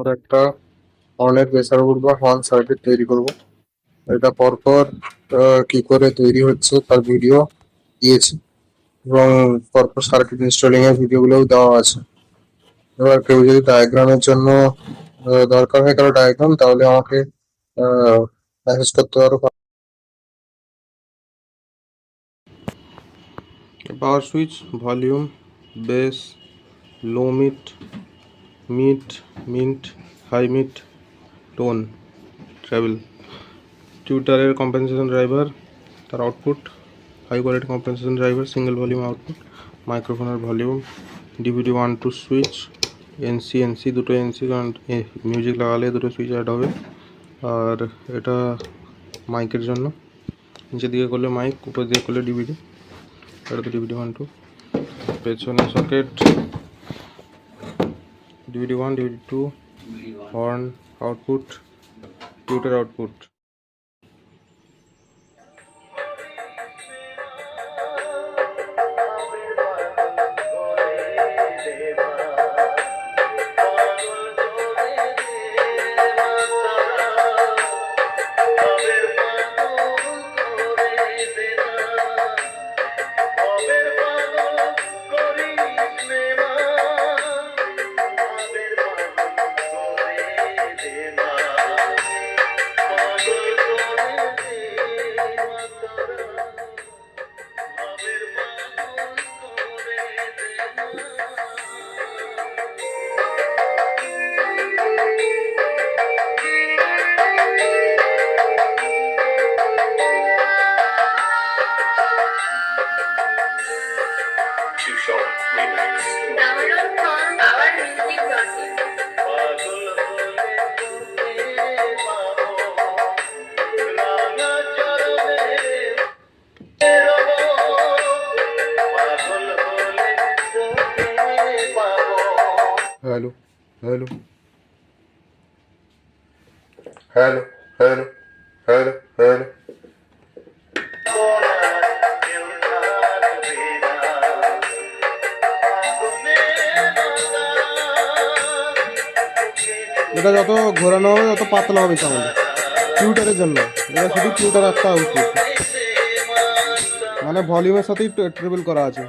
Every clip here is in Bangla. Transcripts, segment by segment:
আমরা একটা হর্নের প্রেসার বা হর্ন সার্কিট তৈরি করব। এটা পরপর কি করে তৈরি হচ্ছে তার ভিডিও দিয়েছি এবং পরপর সার্কিট ইনস্টলিং এর ভিডিওগুলোও দেওয়া আছে। এবার কেউ যদি ডায়াগ্রামের জন্য দরকার হয় কারো ডায়াগ্রাম, তাহলে আমাকে মেসেজ করতে পারো। Power switch, volume, bass, low mid, mint, high mid, tone, treble, টিউটারের কম্পেনসেশন ড্রাইভার, তার output, high quality compensation driver, single volume output, মাইক্রোফোনের ভলিউম, ডিভিডি 1-2 সুইচ, এনসি দুটো এনসি, কারণ মিউজিক লাগালে দুটো সুইচ অ্যাড হবে। আর এটা মাইকের জন্য, নিচের দিকে করলে মাইক, উপর দিকে করলে ডিভিডি। এটা তো ডিভিডি 1-2, পেছনে socket, DVD 1, DVD 2, horn output, tutor output. Download from powermusic.in. Hello hello hello hello hello hello এটা যত ঘোরানো হবে তত পাতলা হবে সাউন্ড। টিউটারের জন্য এটা শুধু টিউটার একটা আউটপুট, মানে ভলিউমের সাথেই ট্রিপল করা আছে।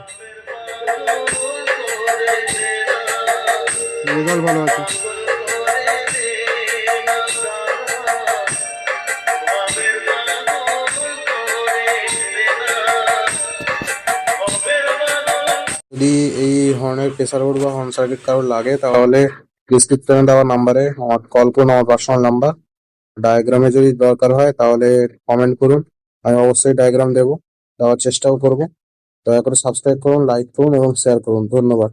রেজাল্ট ভালো আছে। যদি এই হর্নের প্রেসার বোর্ড বা হর্ন সার্কিট কারোর লাগে, তাহলে ডিসক্রিপশনে দেওয়া নাম্বারে আমার কল করুন, আমার পার্সোনাল নাম্বার। ডায়াগ্রামে যদি দরকার হয় তাহলে কমেন্ট করুন, আমি অবশ্যই ডায়াগ্রাম দেওয়ার চেষ্টাও করব। দয়া করে সাবস্ক্রাইব করুন, লাইক করুন এবং শেয়ার করুন। ধন্যবাদ।